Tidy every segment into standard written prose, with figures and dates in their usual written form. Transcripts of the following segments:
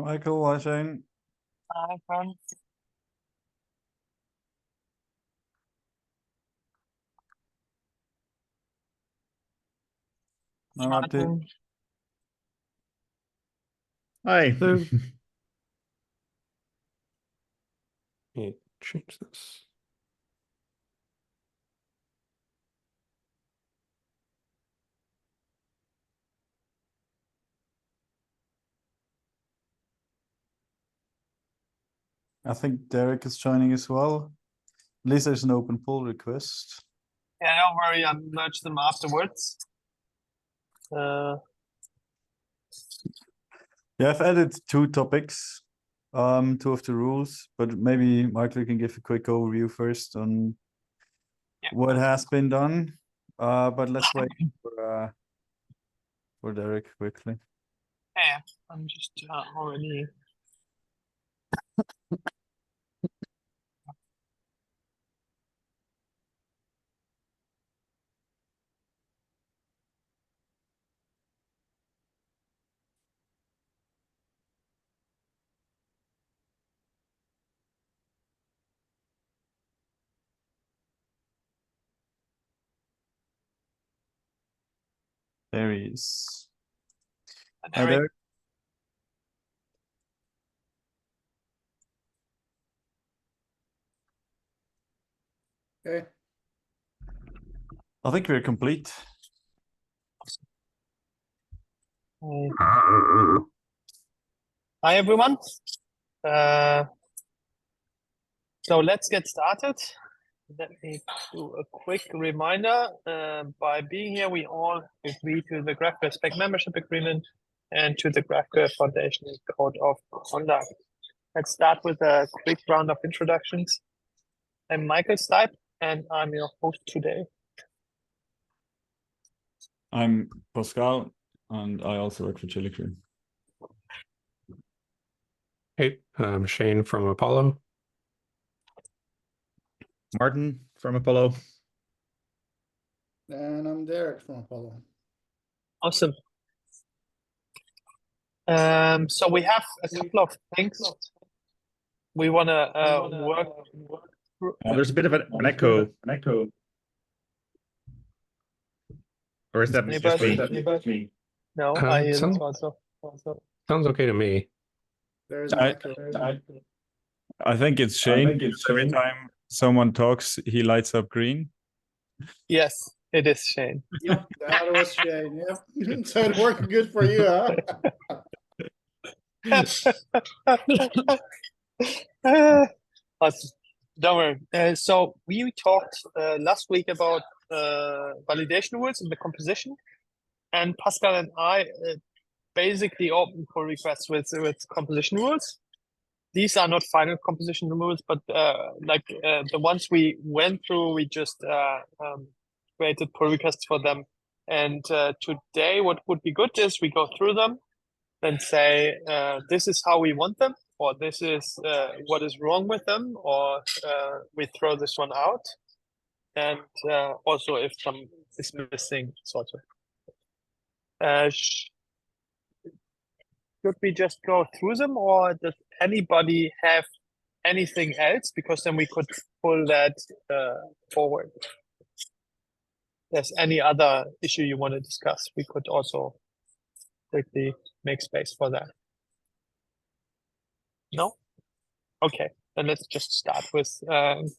Hi, Michael. Hi, Shane. Hi, Franz. Hi, Martin. Hi. So, let me change this. I think Derek is joining as well. At least there's an open pull request. Yeah, don't worry, I'll merge them afterwards. Yeah, I've added two topics, two of the rules, but maybe Michael can give a quick overview first on what has been done. But let's wait for Derek quickly. Yeah, I'm just already. There he is. Hi, Derek. Derek. Okay. I think we're complete. Hi, everyone. So let's get started. Let me do a quick reminder. By being here, we all agree to the GraphQL Spec Membership Agreement and to the GraphQL Foundation Code of Conduct. Let's start with a quick round of introductions. I'm Michael Stipe, and I'm your host today. I'm Pascal, and I also work for Chili Cream. Hey, I'm Shane from Apollo. Martin from Apollo. And I'm Derek from Apollo. Awesome. So we have a couple of things we want to work through. There's a bit of an echo. Or is that just me? No, I hear sounds- it also. Sounds okay to me. There's an echo. I think it's Shane. Every time someone talks, he lights up green. Yes, it is Shane. Yep, that was Shane. Yep. So it worked good for you, huh? Awesome. Don't worry. So we talked last week about validation rules in the composition, and Pascal and I basically opened pull requests with composition rules. These are not final composition rules, but the ones we went through, we just created pull requests for them. And today, what would be good is we go through them and say, this is how we want them, or this is what is wrong with them, or we throw this one out. And also if some is missing, sort of. Should we just go through them, or does anybody have anything else? Because then we could pull that forward. There's any other issue you want to discuss, we could also quickly make space for that. No? Okay, then let's just start with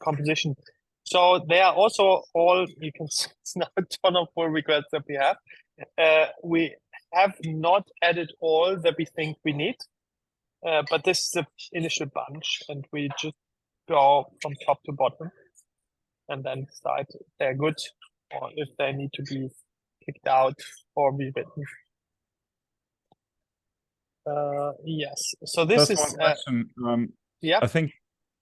composition. So there are also all, you can see it's now a ton of pull requests that we have. We have not added all that we think we need, but this is the initial bunch, and we just go from top to bottom and then decide if they're good or if they need to be kicked out or rewritten. Yes, so this Just is one question. yeah. I think,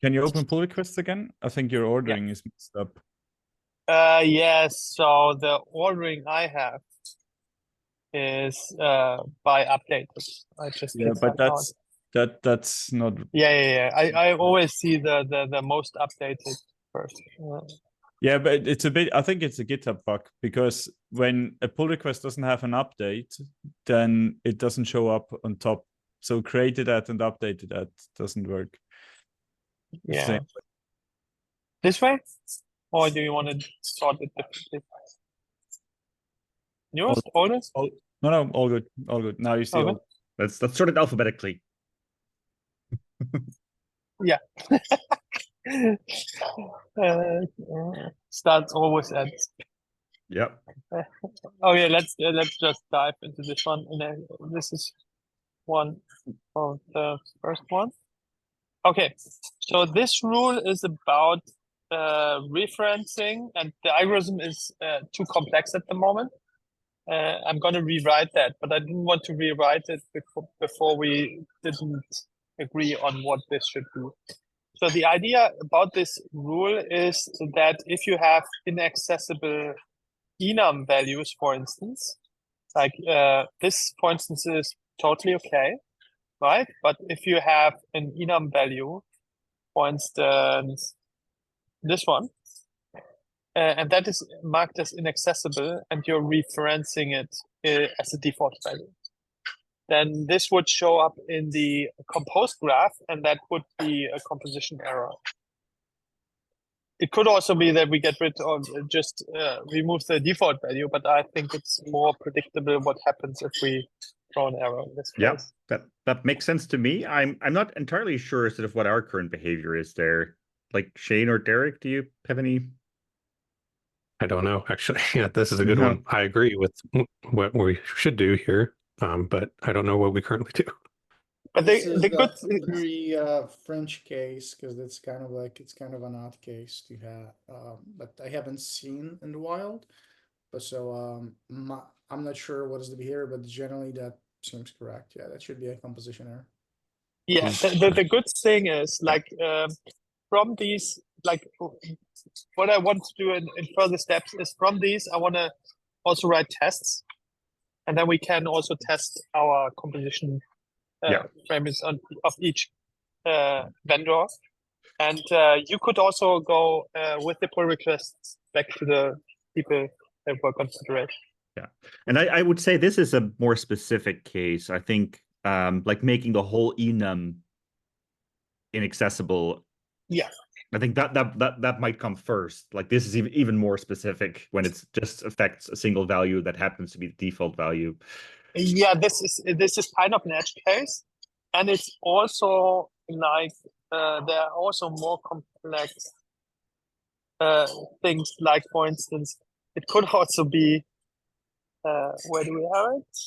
can you open pull requests again? I think your ordering is mixed up. Yes, so the ordering I have is by updated. I just But that's not. Yeah. I always see the most updated first. Yeah, but it's a bit. I think it's a GitHub bug, because when a pull request doesn't have an update, then it doesn't show up on top So created that and updated that doesn't work. Yeah. Same. This way? Or do you want to sort it differently? Newest? Oldest? No, all good, all good. Now you see Okay. all. Let's sort it alphabetically. Yeah. Starts always at. Yep. Okay, let's just dive into this one. And then this is one of the first one. Okay, so this rule is about referencing, and the algorithm is too complex at the moment. I'm going to rewrite that, but I didn't want to rewrite it before we didn't agree on what this should do. So the idea about this rule is that if you have inaccessible enum values, for instance, like this, for instance, is totally okay, right? But if you have an enum value, for instance, this one, and that is marked as inaccessible, and you're referencing it as a default value, then this would show up in the compose graph, and that would be a composition error. It could also be that we get rid of just remove the default value, but I think it's more predictable what happens if we throw an error in this case. Yeah, that makes sense to me. I'm not entirely sure sort of what our current behavior is there. Like Shane or Derek, do you have any? I don't know, actually. Yeah, this is a good one. I agree with what we should do here, but I don't know what we currently do. But This is the good very French case, because it's kind of an odd case to have, but I haven't seen in the wild. But so I'm not sure what is the behavior, but generally that seems correct. Yeah, that should be a composition error. Yeah, the good thing is like from these, like what I want to do in further steps is from these I want to also write tests, and then we can also test our composition frames of each vendor, and you could also go with the pull requests back to the people that work on federation. Yeah, and I would say this is a more specific case. I think like making the whole enum inaccessible. Yeah, I think that might come first. Like this is even more specific when it just affects a single value that happens to be the default value. Yeah, this is kind of an edge case, and it's also like there are also more complex things. Like for instance, it could also be where do we have it?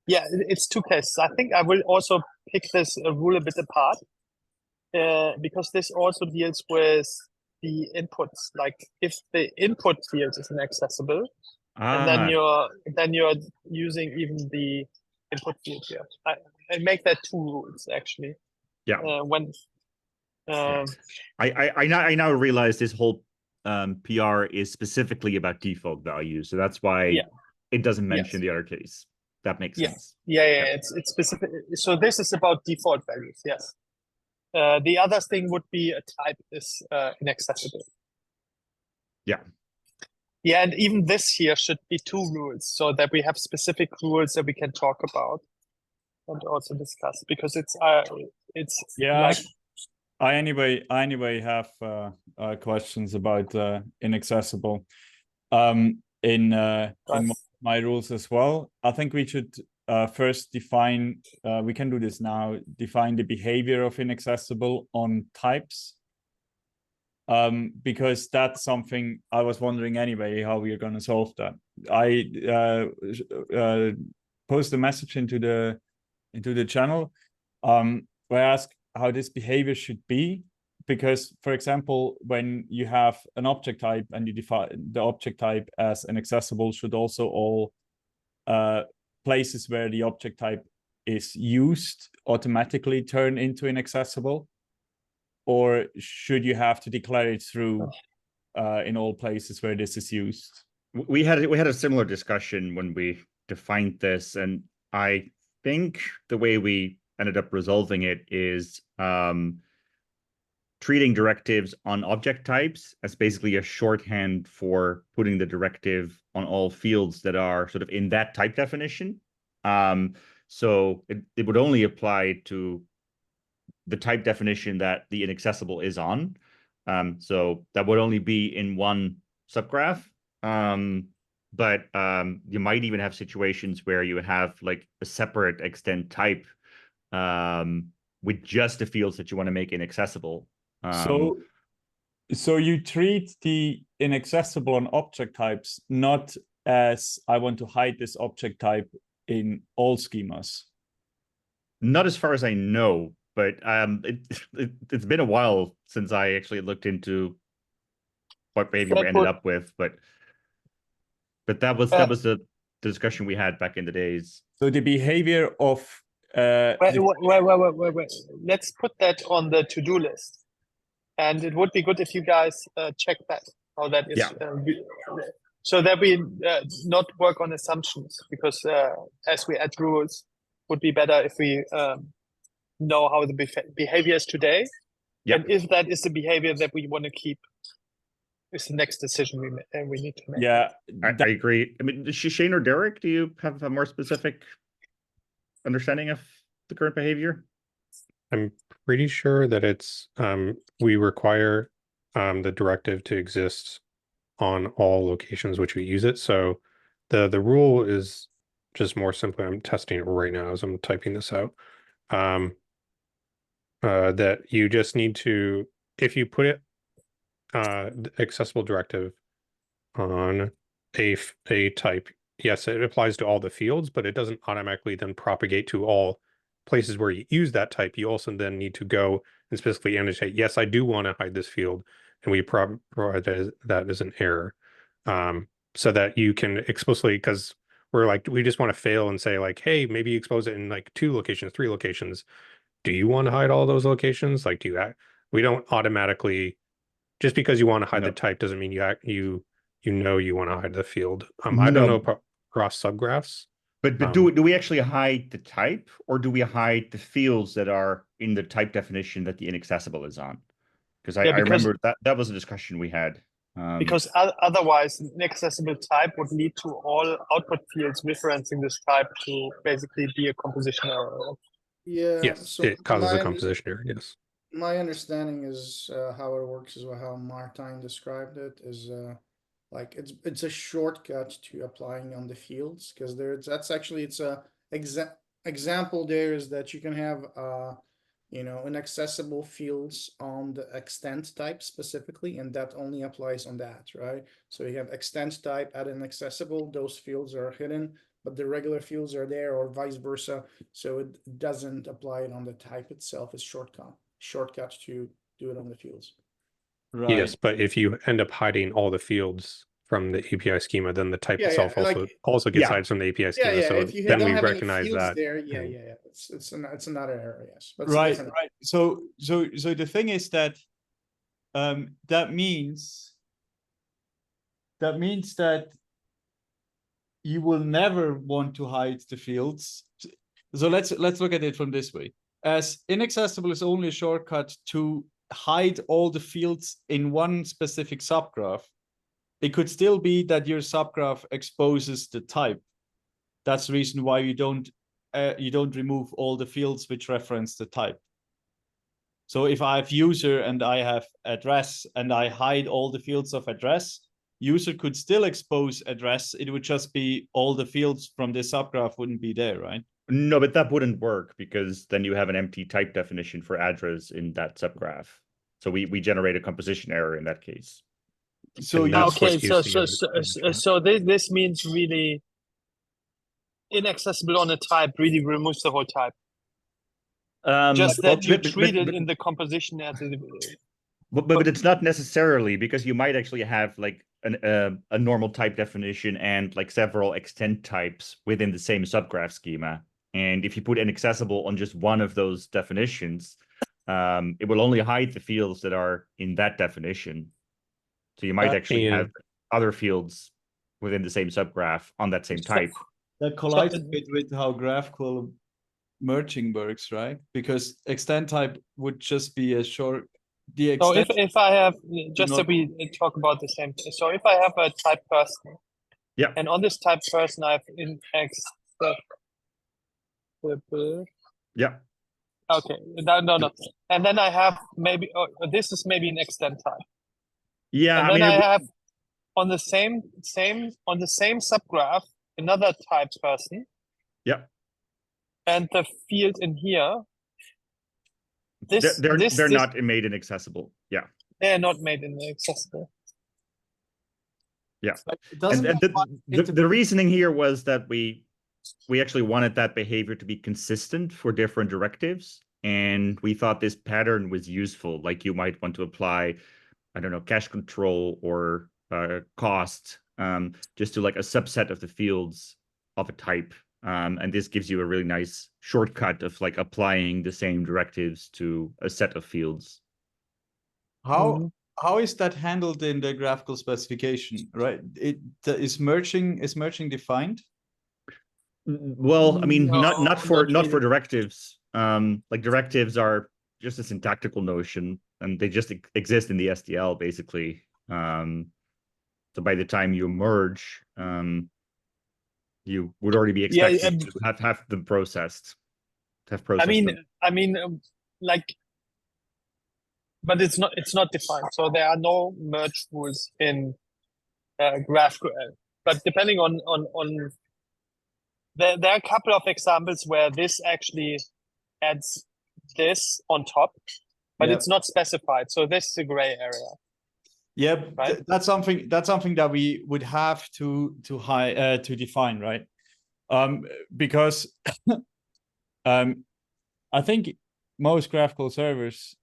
Yeah, it's two cases. I think I will also pick this rule a bit apart because this also deals with the inputs. Like if the input field is inaccessible, and then you're using even the input field here. I make that two rules actually. Yeah. I now realize this whole PR is specifically about default values, so that's why it doesn't mention the other case. That makes sense. Yeah. It's specific. So this is about default values. Yes. The other thing would be a type is inaccessible. Yeah. Yeah, and even this here should be two rules, so that we have specific rules that we can talk about and also discuss, because it's like I anyway have questions about inaccessible in my rules as well. I think we should first define, we can do this now, define the behavior of inaccessible on types. Because that's something I was wondering anyway, how we are going to solve that. I post a message into the channel where I ask how this behavior should be, because for example, when you have an object type and you define the object type as inaccessible, should also all places where the object type is used automatically turn into inaccessible? Or should you have to declare it through in all places where this is used? We had a similar discussion when we defined this, and I think the way we ended up resolving it is treating directives on object types as basically a shorthand for putting the directive on all fields that are sort of in that type definition. So it would only apply to the type definition that the inaccessible is on. So that would only be in one subgraph. But you might even have situations where you have like a separate extend type with just the fields that you want to make inaccessible. So you treat the inaccessible on object types not as I want to hide this object type in all schemas. Not as far as I know, but it's been a while since I actually looked into what behavior we ended up with, but that was the discussion we had back in the days. So the behavior of wait. Let's put that on the to-do list, and it would be good if you guys check that how that is. So that we not work on assumptions, because as we add rules, would be better if we know how the behavior is today, and if that is the behavior that we want to keep, is the next decision we need to make. Yeah, I agree. I mean, Shane or Derek, do you have a more specific understanding of the current behavior? I'm pretty sure that it's we require the directive to exist on all locations which we use it. So the rule is just more simply, I'm testing it right now as I'm typing this out. That you just need to, if you put it accessible directive on a type, yes, it applies to all the fields, but it doesn't automatically then propagate to all places where you use that type. You also then need to go and specifically annotate, yes, I do want to hide this field, and we provide that as an error, so that you can explicitly, because we're like, we just want to fail and say like, hey, maybe you expose it in like 2 locations, 3 locations. Do you want to hide all those locations? Like, we don't automatically, just because you want to hide the type doesn't mean you want to hide the field. I don't know about cross subgraphs. But do we actually hide the type, or do we hide the fields that are in the type definition that the inaccessible is on? Because I remember that was a discussion we had. Because otherwise, an inaccessible type would lead to all output fields referencing this type to basically be a composition error. Yeah. Yes, So it causes a composition error. Yes. My understanding is how it works is how Martijn described it is like it's a shortcut to applying on the fields, because it's a example there is that you can have inaccessible fields on the extend type specifically, and that only applies on that, right? So you have extend type add inaccessible, those fields are hidden, but the regular fields are there, or vice versa. So it doesn't apply it on the type itself. It's shortcut to do it on the fields. right. Yes, but if you end up hiding all the fields from the API schema, then the type itself also gets hidden from the API schema. So if you then don't we have recognize any fields that. there, it's another error, yes. But Right. So the thing is that that means that you will never want to hide the fields. So let's look at it from this way. As inaccessible is only a shortcut to hide all the fields in one specific subgraph, it could still be that your subgraph exposes the type. That's the reason why you don't remove all the fields which reference the type. So if I have user and I have address and I hide all the fields of address, user could still expose address. It would just be all the fields from this subgraph wouldn't be there, right? No, but that wouldn't work, because then you have an empty type definition for address in that subgraph. So we generate a composition error in that case. So this means really inaccessible on a type really removes the whole type. Just that you treat it in the composition as a... But it's not necessarily, because you might actually have like a normal type definition and like several extend types within the same subgraph schema. And if you put inaccessible on just one of those definitions, it will only hide the fields that are in that definition. So you might actually have other fields within the same subgraph on that same type. That collides a bit with how GraphQL merging works, right? Because extend type would just be a short. So if I have, just so we talk about the same thing. So if I have a type person, yeah, and on this type person I have in X stuff, Yeah. Okay, no. And then I have maybe, this is maybe an extend type. Yeah, And I then mean, I have on the same subgraph, another type person. yeah. And the field in here, They're not made inaccessible. Yeah. They're not made inaccessible. Yeah. It doesn't. And the reasoning here was that we actually wanted that behavior to be consistent for different directives. And we thought this pattern was useful. Like you might want to apply, I don't know, cache control or cost just to like a subset of the fields of a type. And this gives you a really nice shortcut of like applying the same directives to a set of fields. How is that handled in the graphical specification, right? Is merging defined? Well, I mean, No, not for not really. directives. Like directives are just a syntactical notion, and they just exist in the SDL basically. So by the time you merge, you would already be expected to have them processed. I mean, like, but it's not defined. So there are no merge rules in GraphQL. But depending on there are a couple of examples where this actually adds this on top, but it's not specified. So this is a gray area. Yeah, right? That's something that we would have to define, right? Because I think most graphical servers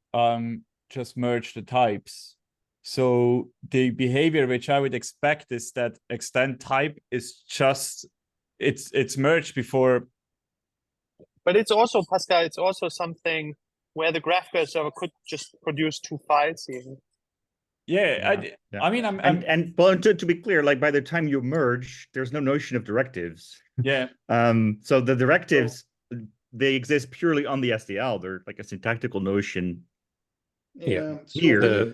just merge the types. So the behavior which I would expect is that extend type is just it's merged before. But it's also, Pascal, it's also something where the GraphQL server could just produce two files even. Yeah. I mean, and well, to be clear, like by the time you merge, there's no notion of directives. Yeah. So the directives, they exist purely on the SDL. They're like a syntactical notion. Yeah. So here,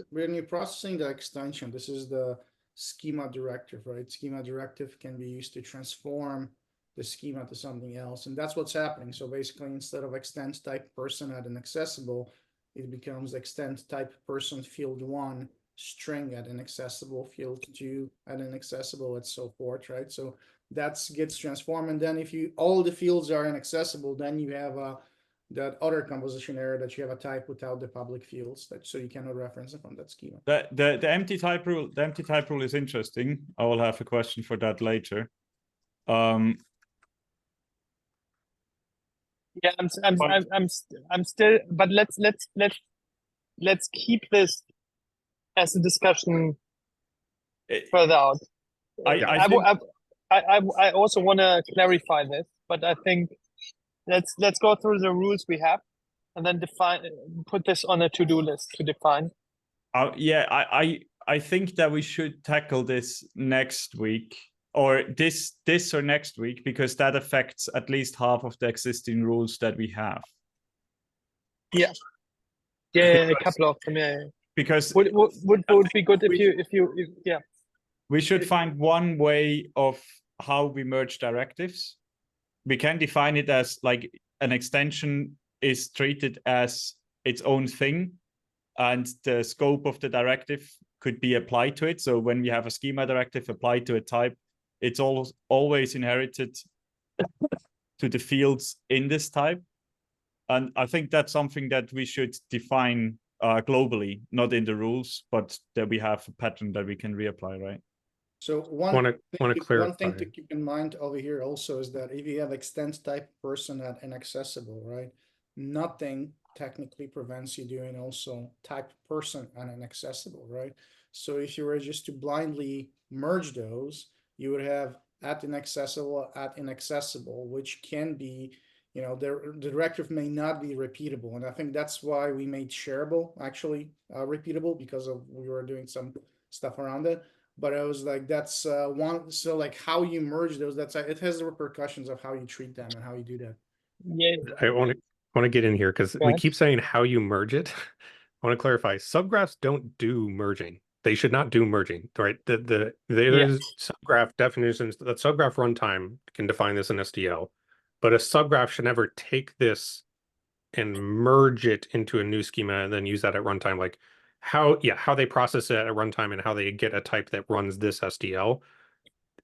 when you're processing the extension, this is the schema directive, right? Schema directive can be used to transform the schema to something else, and that's what's happening. So basically, instead of extend type person at an accessible, it becomes extend type person field 1 string at an accessible, field 2 at an accessible, and so forth, right? So that gets transformed, and then if all the fields are inaccessible, then you have that other composition error that you have a type without the public fields, so you cannot reference it from that schema. The empty type rule is interesting. I will have a question for that later. Yeah, I'm still, but let's keep this as a discussion further out. I also want to clarify this, but I think let's go through the rules we have and then put this on a to-do list to define. Yeah, I think that we should tackle this next week, or this or next week, because that affects at least half of the existing rules that we have. Yeah, a couple of them. Yeah. Because would be good if you we should find one way of how we merge directives. We can define it as like an extension is treated as its own thing, and the scope of the directive could be applied to it. So when we have a schema directive applied to a type, it's always inherited to the fields in this type. And I think that's something that we should define globally, not in the rules, but that we have a pattern that we can reapply, right? So one thing to keep in mind over here also is that if you have extend type person at inaccessible, right? Nothing technically prevents you doing also type person at inaccessible, right? So if you were just to blindly merge those, you would have at inaccessible, which can be, the directive may not be repeatable. And I think that's why we made shareable actually repeatable, because we were doing some stuff around it. But I was like, that's one. So like how you merge those, it has the repercussions of how you treat them and how you do that. Yeah. I want to get in here because we keep saying how you merge it. I want to clarify. Subgraphs don't do merging. They should not do merging, right? There's subgraph definitions. That subgraph runtime can define this in SDL. but a subgraph should never take this and merge it into a new schema and then use that at runtime. Like how they process it at runtime and how they get a type that runs this SDL.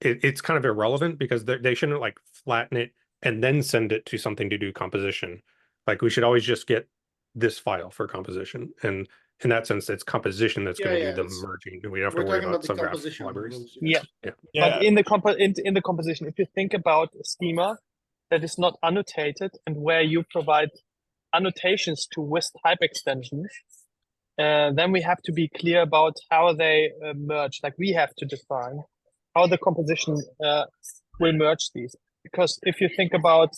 It's kind of irrelevant because they shouldn't like flatten it and then send it to something to do composition. Like we should always just get this file for composition. And in that sense, it's composition that's going to do the merging. We don't have to worry about the subgraph composition libraries. rules, Yeah. Yeah. But in the composition, if you think about a schema that is not annotated and where you provide annotations to with type extensions, then we have to be clear about how they merge. Like we have to define how the composition will merge these. Because if you think about,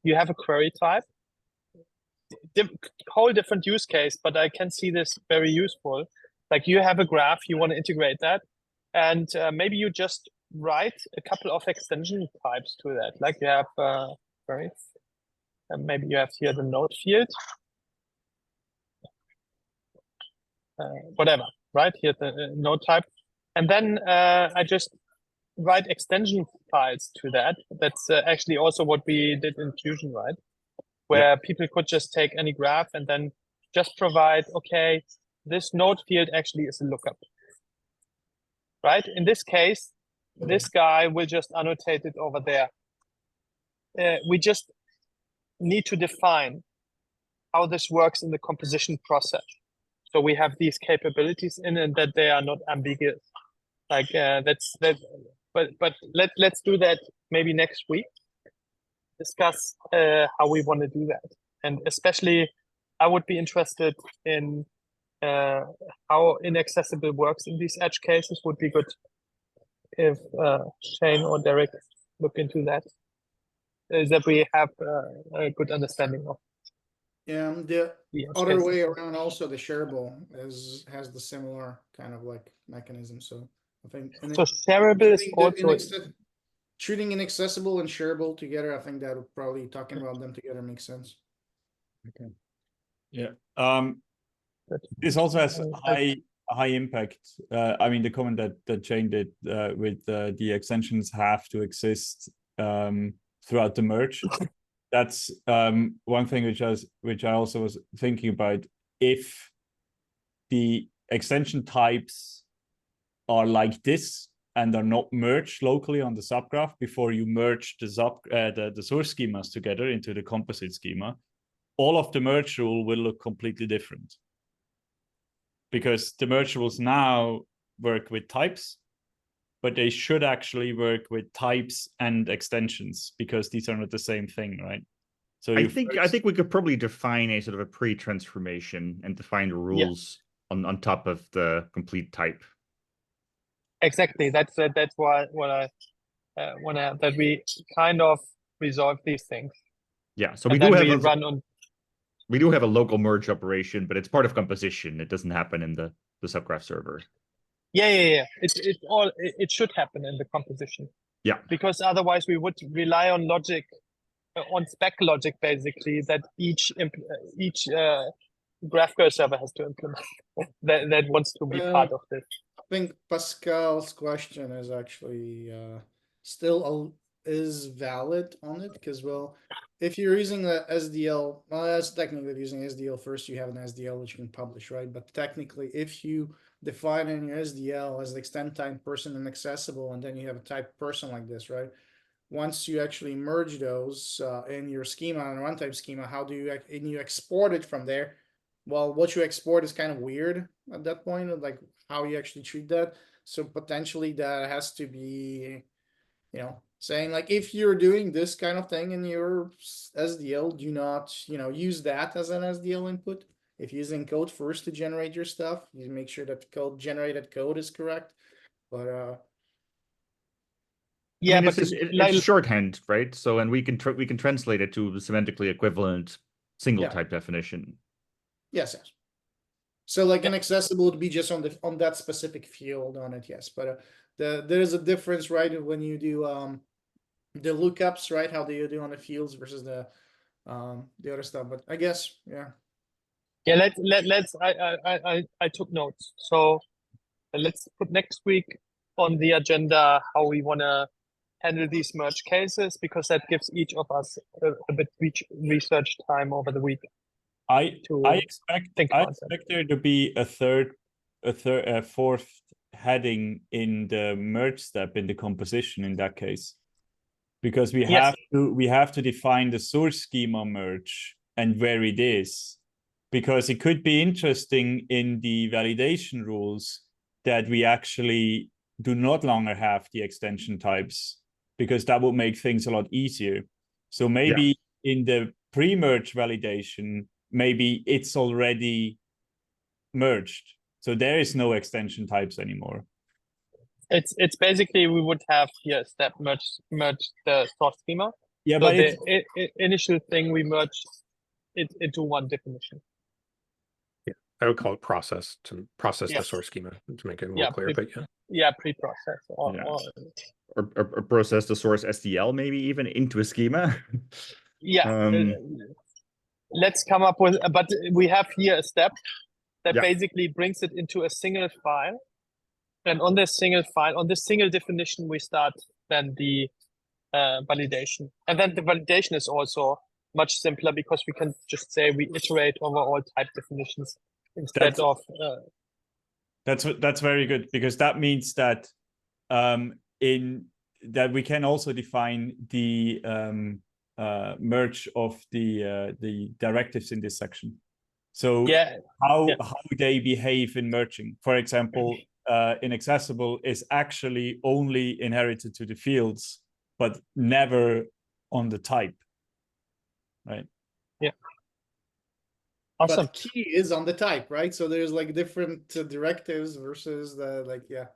you have a query type, whole different use case, but I can see this very useful. Like you have a graph, you want to integrate that, and maybe you just write a couple of extension types to that. Like you have queries, and maybe you have here the node field, whatever, right? Here the node type, and then I just write extension files to that. That's actually also what we did in Fusion, right? Where people could just take any graph and then just provide, okay, this node field actually is a lookup, right? In this case, this guy will just annotate it over there. We just need to define how this works in the composition process. So we have these capabilities in and that they are not ambiguous. Like but let's do that maybe next week. Discuss how we want to do that, and especially I would be interested in how inaccessible works in these edge cases. Would be good if Shane or Derek look into that, that we have a good understanding of. Yeah, the edge other cases. way around also the shareable has the similar kind of like mechanism. So I think So shareable is also treating inaccessible and shareable together. I think that would probably talking about them together makes sense. Okay. Yeah. This also has high impact. I mean, the comment that Shane did with the extensions have to exist throughout the merge. That's one thing which I also was thinking about. If the extension types are like this and are not merged locally on the subgraph before you merge the source schemas together into the composite schema, all of the merge rule will look completely different. Because the merge rules now work with types, but they should actually work with types and extensions because these are not the same thing, right? So I think we could probably define a sort of a pre-transformation and define the rules on top of the complete type. Exactly. That's why what I that we kind of resolve these things. Yeah. So we do have a local merge operation, but it's part of composition. It doesn't happen in the subgraph server. Yeah. It should happen in the composition. Yeah. Because otherwise we would rely on logic, on spec logic, basically, that each GraphQL server has to implement that wants to be part of this. I think Pascal's question is actually still is valid on it because, well, if you're using the SDL, well, that's technically using SDL first, you have an SDL which you can publish, right? But technically, if you define in your SDL as the extend type person and accessible, and then you have a type person like this, right? Once you actually merge those in your schema and runtime schema, how do you export it from there? Well, what you export is kind of weird at that point, like how you actually treat that. So potentially that has to be, saying like, if you're doing this kind of thing in your SDL, do not, use that as an SDL input. If you're using code first to generate your stuff, you make sure that the generated code is correct. But yeah, but it's shorthand, right? So, and we can translate it to the semantically equivalent single type definition. Yes. So like inaccessible would be just on that specific field on it, yes. But there is a difference, right? When you do the lookups, right? How do you do on the fields versus the other stuff? But I guess, yeah. Yeah, let's I took notes. So let's put next week on the agenda how we wanna handle these merge cases, because that gives each of us a bit research time over the week. I expect think I about that. expect there to be a fourth heading in the merge step in the composition in that case, because we Yes. have to define the source schema merge and where it is, because it could be interesting in the validation rules that we actually do not longer have the extension types, because that would make things a lot easier. So maybe in the pre-merge validation, maybe it's already merged, so there is no extension types anymore. It's basically, we would have here a step merge the source schema. Yeah, So but the initial thing, we merge it into one definition. I would call it process to process the Yes. source schema to make it more Yeah, clear. But yeah, Yeah, pre-process or, Yeah. Or process the source SDL maybe even into a schema. yeah. Let's come up with, but we have here a step that Yeah. basically brings it into a single file. And on this single file, on this single definition, we start then the validation. And then the validation is also much simpler, because we can just say we iterate over all type definitions instead of. That's very good, because that means that in that we can also define the merge of the directives in this section. So how they behave in merging. For example, inaccessible is actually only inherited to the fields, but never on the type, right? Yeah. Awesome. But key is on the type, right? So there's like different directives versus the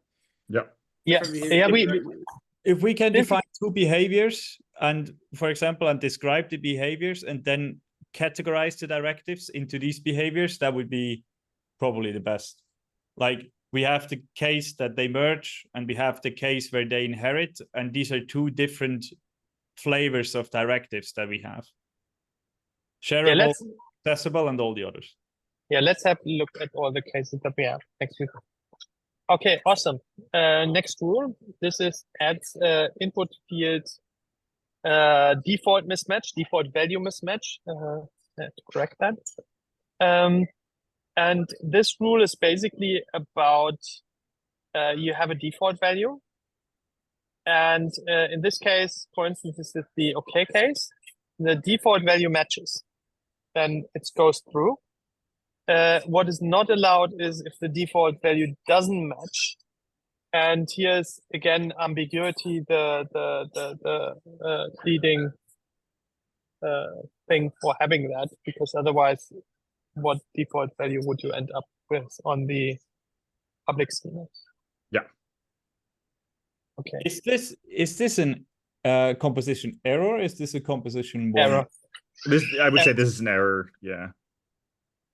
If we can define two behaviors and, for example, and describe the behaviors and then categorize the directives into these behaviors, that would be probably the best. Like, we have the case that they merge and we have the case where they inherit, and these are two different flavors of directives that we have. Shareable, accessible, and all the others. Yeah, let's have a look at all the cases that we have next week. Okay, awesome. Next rule. This is adds input field default mismatch, default value mismatch. To correct that. And this rule is basically about you have a default value. And in this case, for instance, this is the OK case. The default value matches. Then it goes through. What is not allowed is if the default value doesn't match. And here's again ambiguity, the leading thing for having that, because otherwise, what default value would you end up with on the public schema? Yeah. Okay. Is this an composition error? Or is this a composition error? I would say this is an error. Yeah.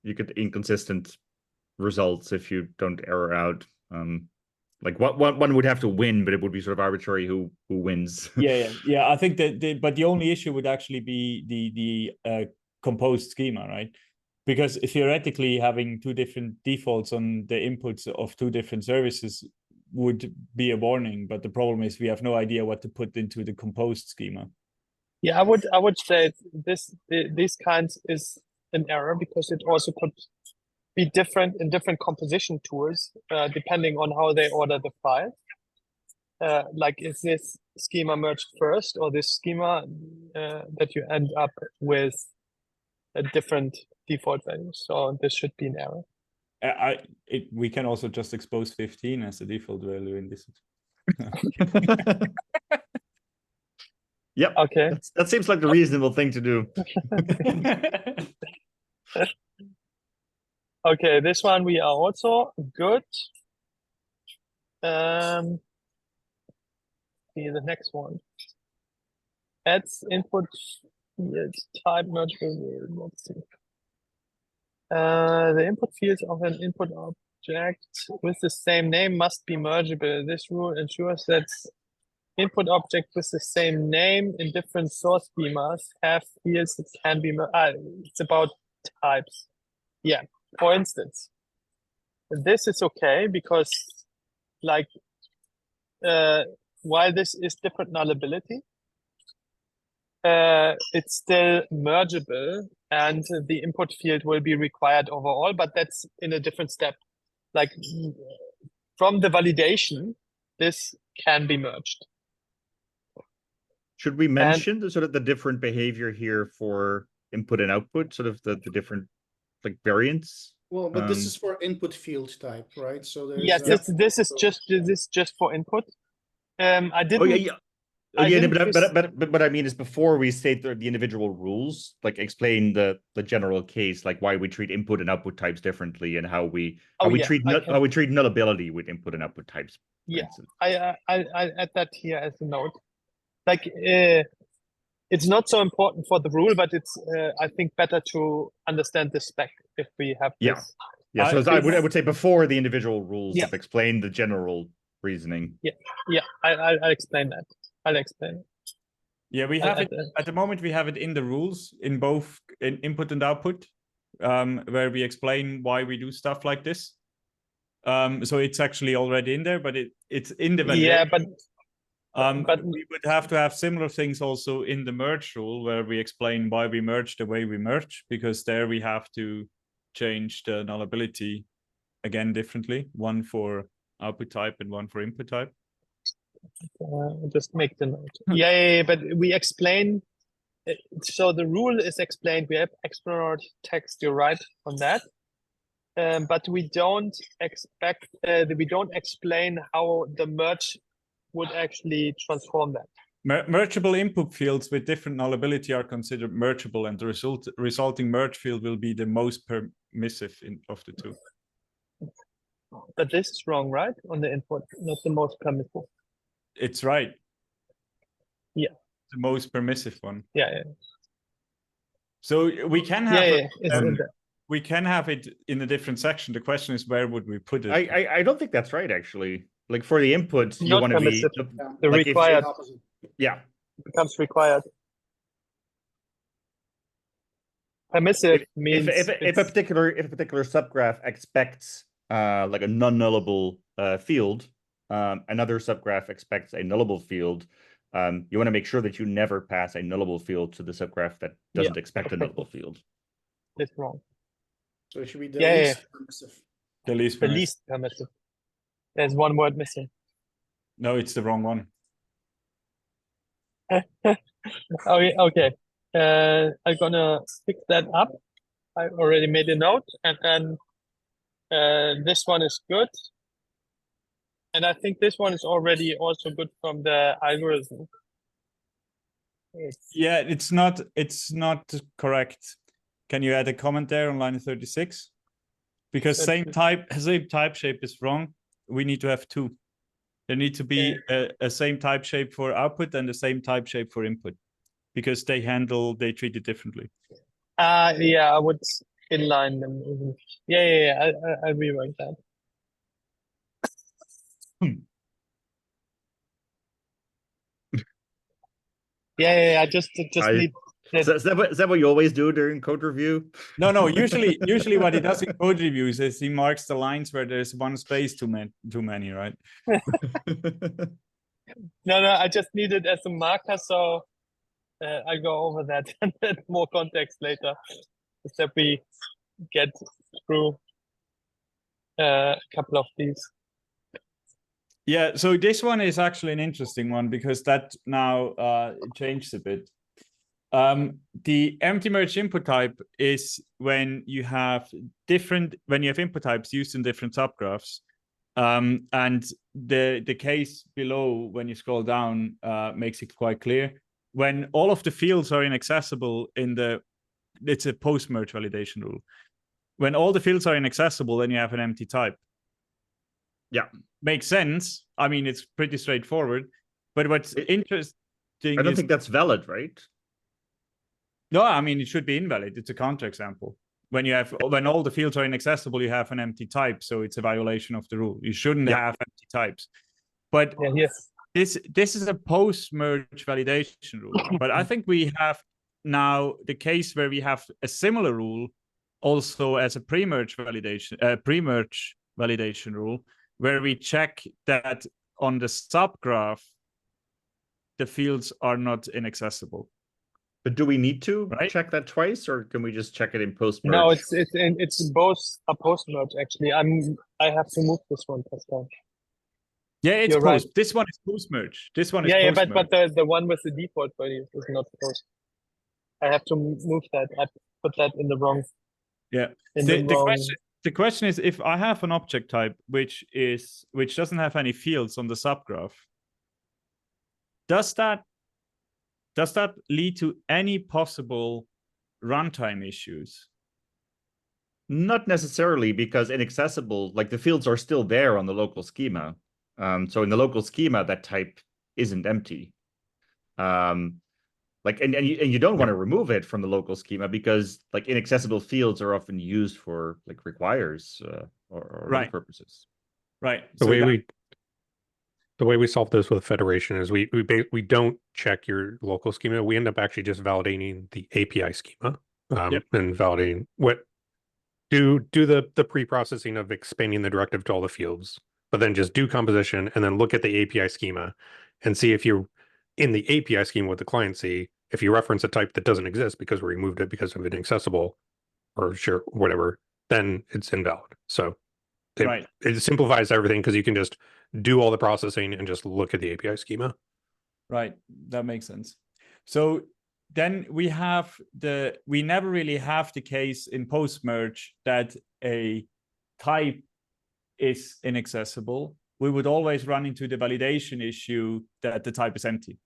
You get inconsistent results if you don't error out. Like one would have to win, but it would be sort of arbitrary who wins. Yeah. I think that but the only issue would actually be the composed schema, right? Because theoretically, having two different defaults on the inputs of two different services would be a warning, but the problem is we have no idea what to put into the composed schema. Yeah, I would say these kinds is an error, because it also could be different in different composition tools, depending on how they order the file. Like, is this schema merged first, or this schema that you end up with a different default value? So this should be an error. We can also just expose 15 as the default value in this. Yep. Okay. That seems like the reasonable thing to do. Okay, this one we are also good. See the next one. Adds input field type merge. Let's see. The input fields of an input object with the same name must be mergeable. This rule ensures that input objects with the same name in different source schemas have fields that can be it's about types. Yeah, for instance, this is okay because, like, while this is different nullability, it's still mergeable, and the input field will be required overall, but that's in a different step. Like from the validation, this can be merged. Should we mention the sort of the different behavior here for input and output, sort of the different like variants? Well, but this is for input field type, right? So there's Yes, this is just for input. I didn't. Oh yeah. I Yeah, didn't but I mean is before we state the individual rules, like explain the general case, like why we treat input and output types differently, and how we treat nullability with input and output types. Yeah, I add that here as a note. Like it's not so important for the rule, but it's I think better to understand the spec if we have this. Yeah. So I would say before the individual rules, Yeah. explain the general reasoning. Yeah, I'll explain that. I'll explain. Yeah, we have it at the moment. We have it in the rules in both in input and output, where we explain why we do stuff like this. So it's actually already in there, but it's in the validation. Yeah, but we would have to have similar things also in the merge rule, where we explain why we merge the way we merge, because there we have to change the nullability again differently, one for output type and one for input type. Just make the note. Yeah, but we explain. So the rule is explained. We have explanatory text. You're right on that. But we don't expect. We don't explain how the merge would actually transform that. Mergeable input fields with different nullability are considered mergeable, and the resulting merge field will be the most permissive of the two. But this is wrong, right? On the input, not the most permissive. It's right. Yeah. The most permissive one. Yeah. So we can have we can have it in a different section. The question is, where would we put it? I don't think that's right, actually. Like for the input, you want to be the like required. Yeah. Becomes required. Permissive means if a particular subgraph expects like a non-nullable field, another subgraph expects a nullable field. You want to make sure that you never pass a nullable field to the subgraph that doesn't expect a nullable field. It's wrong. So it should be the least permissive. The least permissive. There's one word missing. No, it's the wrong one. Okay. I'm gonna fix that up. I already made a note, and then this one is good. And I think this one is already also good from the algorithm. Yeah, it's not correct. Can you add a comment there on line 36? Because same type shape is wrong. We need to have two. There need to be a same type shape for output and the same type shape for input, because they treat it differently. Yeah, I would inline them even. Yeah. I rewrite that. Yeah. I just need. Is that what you always do during code review? No. Usually what he does in code reviews is he marks the lines where there's one space too many, right? No. I just need it as a marker, so I'll go over that and add more context later, so we get through a couple of these. Yeah, so this one is actually an interesting one, because that now changed a bit. The empty merge input type is when you have input types used in different subgraphs. And the case below, when you scroll down, makes it quite clear. When all of the fields are inaccessible it's a post-merge validation rule. When all the fields are inaccessible, then you have an empty type. Yeah. Makes sense. I mean, it's pretty straightforward. But what's interesting, I don't think that's valid, right? No, I mean, it should be invalid. It's a counterexample. When all the fields are inaccessible, you have an empty type, so it's a violation of the rule. You shouldn't have empty types. But this is a post-merge validation rule. But I think we have now the case where we have a similar rule also as a pre-merge validation rule, where we check that on the subgraph the fields are not inaccessible. But do we need to Right. check that twice, or can we just check it in post merge? No, it's both a post merge actually. I have to move this one, Pascal. Yeah, it's You're post. right. This one is post merge. This one is Yeah, post merge. but the one with the default value is not post. I have to move that. I put that in the wrong. Yeah. In The question is, if I have an object type which doesn't have any fields on the subgraph, does that lead to any possible runtime issues? Not necessarily, because inaccessible, like the fields are still there on the local schema. So in the local schema, that type isn't empty. Like, and you don't want to remove it from the local schema, because like inaccessible fields are often used for like requires or Right. other purposes. Right. The way we solve this with Federation is we don't check your local schema. We end up actually just validating the API schema, and validating do the pre-processing of expanding the directive to all the fields, but then just do composition and then look at the API schema and see if you're in the API schema with the client see if you reference a type that doesn't exist because we removed it because of inaccessible or sure whatever, then it's invalid. So it simplifies everything because you can just do all the processing and just look at the API schema. Right, that makes sense. So then we never really have the case in post merge that a type is inaccessible. We would always run into the validation issue that the type is empty,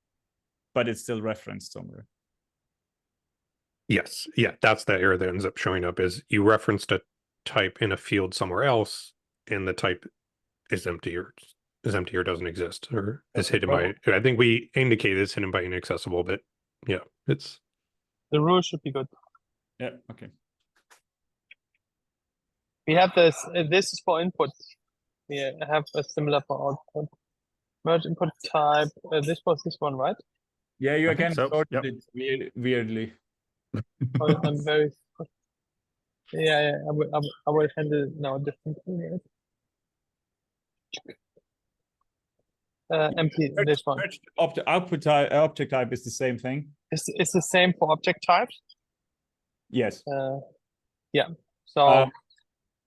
but it's still referenced somewhere. Yes, yeah, that's the error that ends up showing up is you referenced a type in a field somewhere else, and the type is empty or doesn't exist or is hidden by. I think we indicate it's hidden by inaccessible, but yeah, it's the rule should be good. Yeah. Okay. We have this. This is for input. We have a similar for output. Merge input type. This was this one, right? Yeah, you again so. sorted it weirdly. I'm very. Yeah. I will handle it now differently. Empty. This one. Output type, object type is the same thing. It's the same for object types. Yes. Yeah. So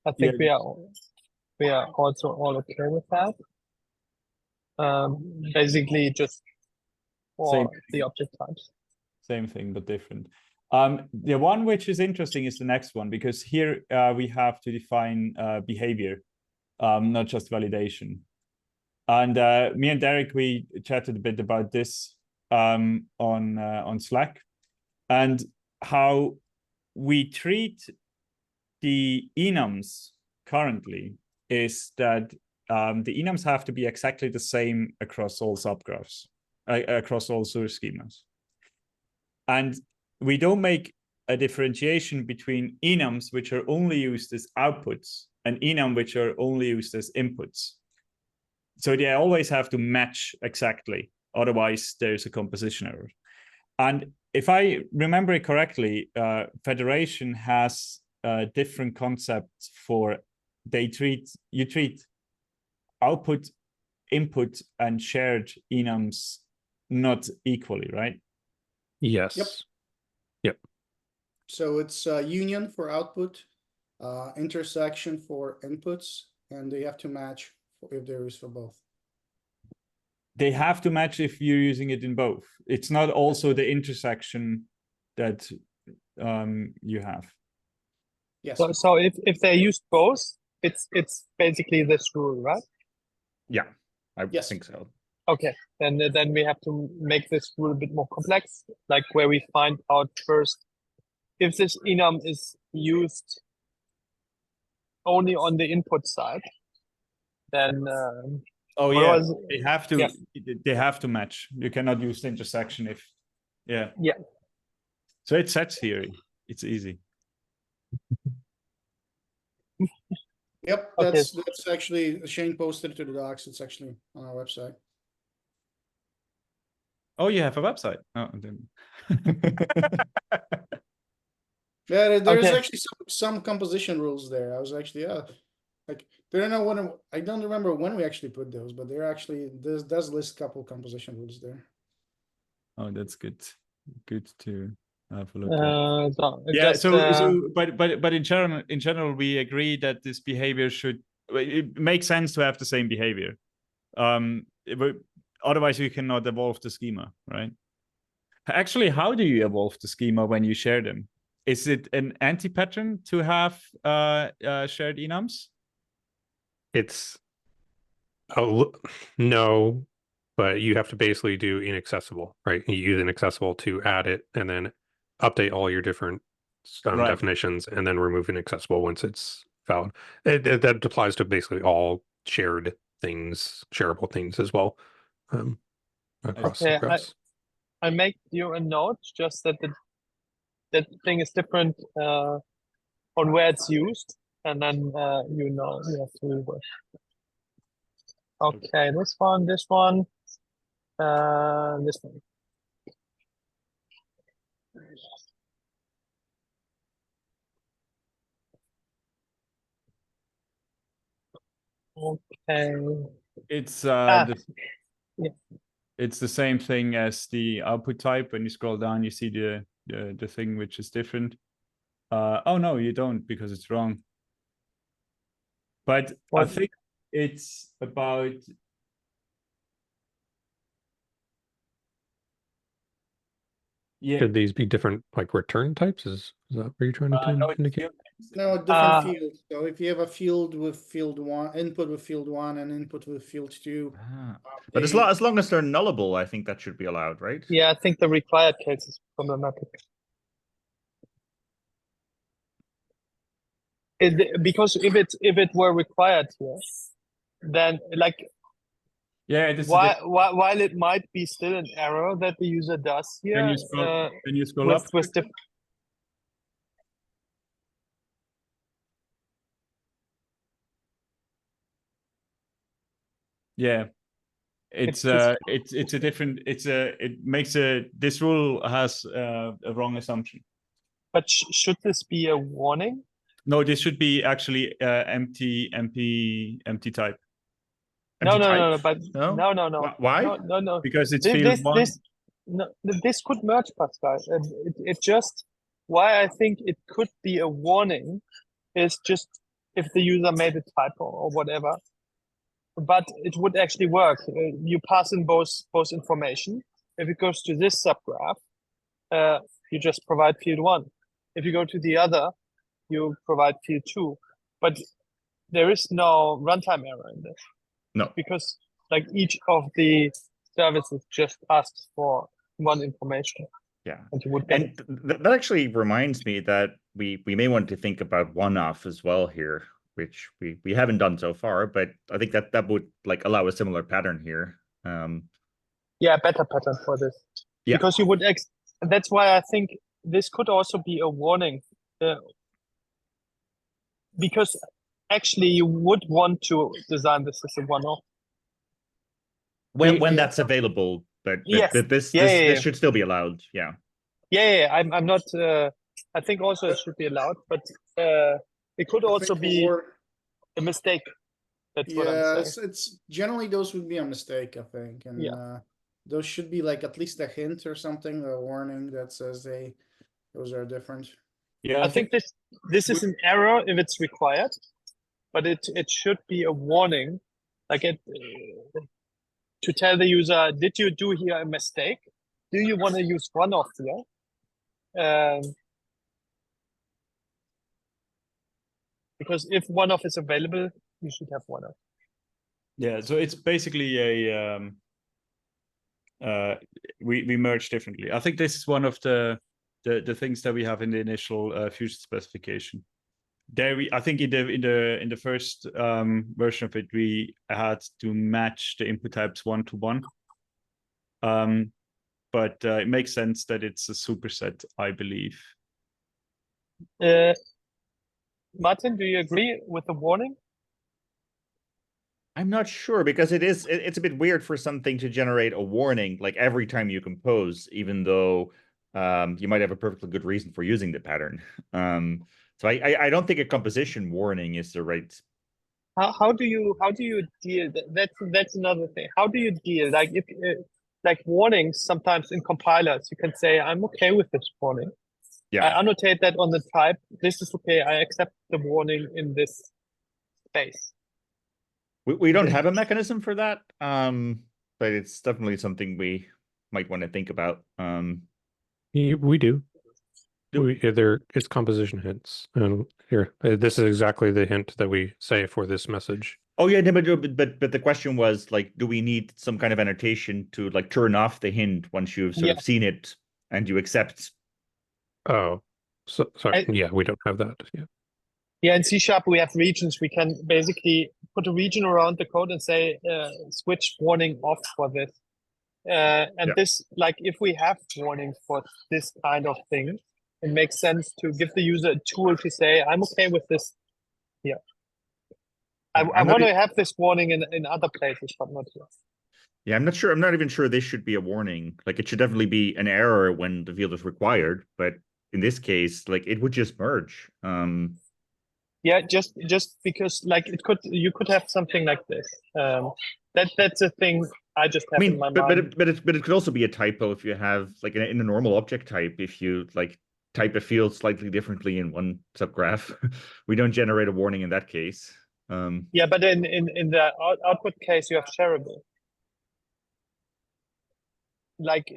I think we are also all okay with that. Basically just for the object types. Same thing, but different. The one which is interesting is the next one, because here we have to define behavior, not just validation. And me and Derek, we chatted a bit about this on Slack, and how we treat the enums currently is that the enums have to be exactly the same across all subgraphs, across all source schemas. And we don't make a differentiation between enums which are only used as outputs and enum which are only used as inputs. So they always have to match exactly, otherwise there's a composition error. And if I remember it correctly, Federation has different concepts for you treat output, input, and shared enums not equally, right? yes. Yep. So it's union for output, intersection for inputs, and they have to match if there is for both. They have to match if you're using it in both. It's not also the intersection that you have. Yes. So if they use both, it's basically this rule, right? Yeah, I Yes. think so. Okay, then we have to make this rule a bit more complex, like where we find out first if this enum is used only on the input side, then Oh yeah, otherwise- they have to match. You cannot use the intersection if Yeah. So it's set theory. It's easy. Yep, Okay. that's actually Shane posted it to the docs. It's actually on our website. Oh, you have a website. Oh, then. Yeah, there's Okay. actually some composition rules there. I was actually like I don't remember when we actually put those, but they're actually does list a couple composition rules there. Oh, that's good. Good to have a look at. So Yeah. just, But in general, we agree that this behavior should. It makes sense to have the same behavior. Otherwise, you cannot evolve the schema, right? Actually, how do you evolve the schema when you share them? Is it an anti-pattern to have shared enums? It's no, but you have to basically do inaccessible, right? You use inaccessible to add it and then update all your different Right. definitions and then remove inaccessible once it's valid. That applies to basically all shared things, shareable things as well. Across Okay, subgraphs. I make you a note just that that thing is different on where it's used, and then you have to rework. Okay, this one, this one. Okay. It's yeah. it's the same thing as the output type. When you scroll down, you see the thing which is different. Oh no, you don't, because it's wrong. But I think it's about. Yeah. Should these be different, like return types? Is that what you're trying to No, indicate? No, different fields. So if you have a field with field 1, input with field 1 and input with field 2. But as long as they're nullable, I think that should be allowed, right? Yeah, I think the required case is problematic. Because if it were required here, then like yeah, this while it might be still an error that the user does here, can you scroll up? Yeah, it's a different. It makes this rule has a wrong assumption. But should this be a warning? No, this should be actually empty type. No. But No? no. Why? No. Because it's field 1. This could merge, Pascal. It just why I think it could be a warning is just if the user made a typo or whatever. But it would actually work. You pass in both information. If it goes to this subgraph, you just provide field 1. If you go to the other, you provide field 2. But there is no runtime error in this. No. Because like each of the services just asks for one information. Yeah. And you would get it. That actually reminds me that we may want to think about one-off as well here, which we haven't done so far, but I think that would like allow a similar pattern here. Yeah, better pattern for this. Yeah. Because you would that's why I think this could also be a warning. Because actually you would want to design this as a one-off. When that's available, but this should still be allowed. Yeah. Yeah. I'm not. I think also it should be allowed, but it could also be a mistake. That's what I'm saying. It's generally those would be a mistake, I think, and those should be like at least a hint or something, a warning that says those are different. Yeah, I think this is an error if it's required, but it should be a warning, like to tell the user, did you do here a mistake? Do you want to use one-off here? Because if one-off is available, you should have one-off. Yeah, so it's basically a we merge differently. I think this is one of the things that we have in the initial Fusion specification. There I think in the first version of it, we had to match the input types 1-to-1. But it makes sense that it's a superset, I believe. Martin, do you agree with the warning? I'm not sure, because it's a bit weird for something to generate a warning like every time you compose, even though you might have a perfectly good reason for using the pattern. So I don't think a composition warning is the right. How do you deal? That's another thing. How do you deal? Like like warnings sometimes in compilers. You can say, I'm okay with this warning. Yeah. I annotate that on the type. This is okay. I accept the warning in this space. We don't have a mechanism for that, but it's definitely something we might want to think about. We do. Do- It's composition hints. And here, this is exactly the hint that we say for this message. Oh yeah, no, but the question was like, do we need some kind of annotation to like turn off the hint once you've sort Yeah. of seen it and you accept? Oh, so sorry. Yeah, we don't have that. Yeah. Yeah, in C# we have regions. We can basically put a region around the code and say switch warning off for this. And Yeah. this, like, if we have warnings for this kind of thing, it makes sense to give the user a tool to say, I'm okay with this here. I I'm not want to have this warning in other places, but not here. Yeah, I'm not sure. I'm not even sure this should be a warning. Like it should definitely be an error when the field is required, but in this case, like it would just merge. Yeah, just because like you could have something like this. That's a thing I just have I mean, in my but mind. it could also be a typo if you have like in a normal object type, if you like type a field slightly differently in one subgraph, we don't generate a warning in that case. Yeah, but in the output case, you have shareable. Like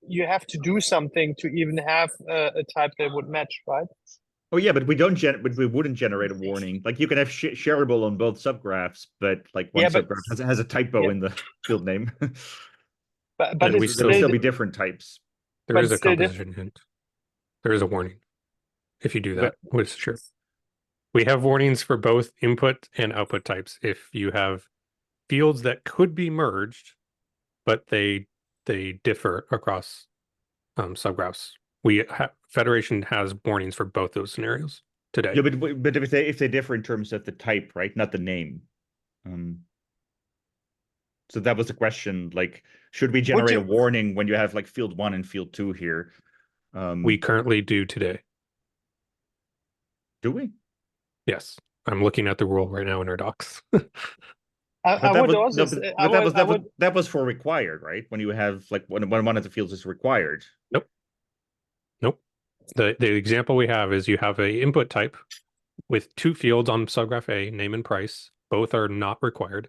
you have to do something to even have a type that would match, right? Oh yeah, but we wouldn't generate a warning. Like you can have shareable on both subgraphs, but like one Yeah, but- subgraph has a typo yeah. in the field name. But And it's There'll still, still be different types. There But is a still composition hint. There is a warning if you do that But- with sure. We have warnings for both input and output types. If you have fields that could be merged, but they differ across subgraphs. Federation has warnings for both those scenarios today. Yeah, but if they differ in terms of the type, right, not the name. So that was the question. Like, should we generate a warning when you have like field 1 and field 2 here? We currently do today. Do we? Yes, I'm looking at the rule right now in our docs. That was for required, right? When you have like when one of the fields is required. Nope. The example we have is you have a input type with 2 fields on subgraph A, name and price. Both are not required.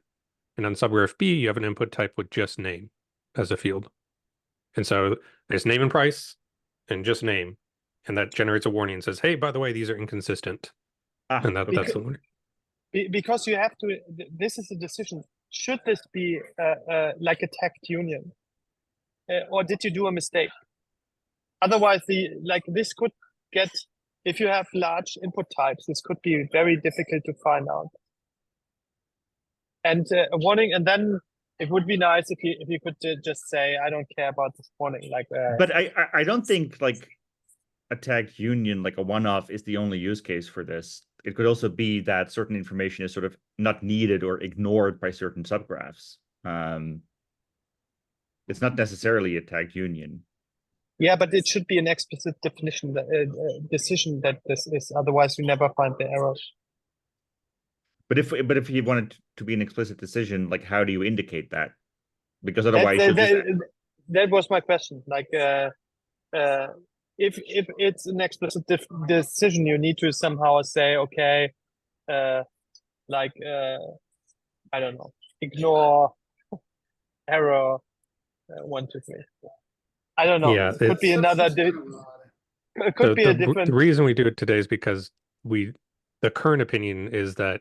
And on subgraph B, you have an input type with just name as a field. And so there's name and price and just name. And that generates a warning and says, hey, by the way, these are inconsistent. And that's the warning. Because you have to, this is a decision. Should this be like a tagged union? Or did you do a mistake? Otherwise, this could get, if you have large input types, this could be very difficult to find out. And a warning, and then it would be nice if you could just say, I don't care about this warning. But I don't think like a tagged union, like a one-off, is the only use case for this. It could also be that certain information is sort of not needed or ignored by certain subgraphs. It's not necessarily a tagged union. Yeah, but it should be an explicit definition, decision that this is. Otherwise, you never find the errors. But if you want it to be an explicit decision, like how do you indicate that? Because otherwise, that was my question. Like, if it's an explicit decision, you need to somehow say, okay, I don't know, ignore error 1, 2, 3. I don't know. Yeah, it could be another. It could be a different. The reason we do it today is because the current opinion is that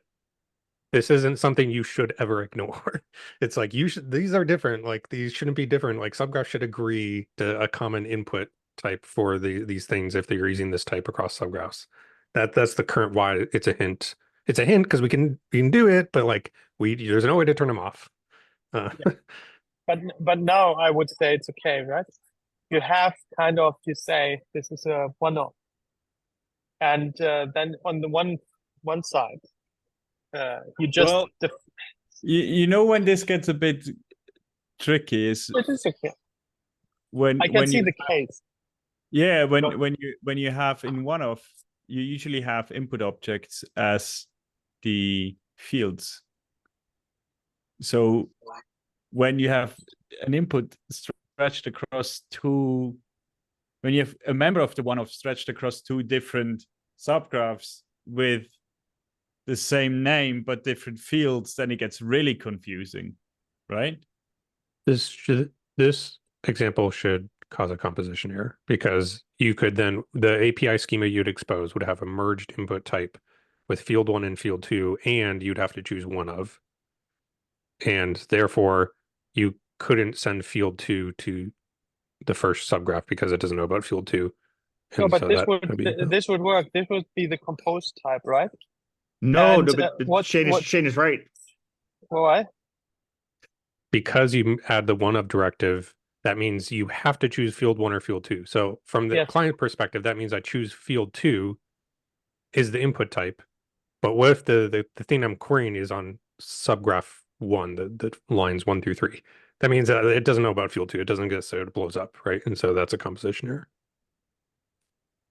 this isn't something you should ever ignore. It's like these are different. Like these shouldn't be different. Like subgraphs should agree to a common input type for these things if they're using this type across subgraphs. That's the current why it's a hint. It's a hint because we can do it, but like there's no way to turn them off. Yeah. But now I would say it's okay, right? You have kind of, you say this is a one-off, and then on the one side, you just you know when this gets a bit tricky is it is okay. when I can see the case. Yeah, when you have in one-off, you usually have input objects as the fields. So when you have an input stretched across two, when you have a member of the one-off stretched across two different subgraphs with the same name but different fields, then it gets really confusing, right? This example should cause a composition error, because you could then, the API schema you'd expose would have a merged input type with field 1 and field 2, and you'd have to choose one of. And therefore, you couldn't send field 2 to the first subgraph because it doesn't know about field 2. No, And but so this that would would be, this would work. This would be the compose type, right? No, And, but Shane is right. Why? because you add the one of directive, that means you have to choose field 1 or field 2. So from the Yes. client perspective, that means I choose field 2 is the input type. But what if the thing I'm querying is on subgraph 1, the lines 1 through 3? That means that it doesn't know about field 2. It doesn't get, so it blows up, right? And so that's a composition error.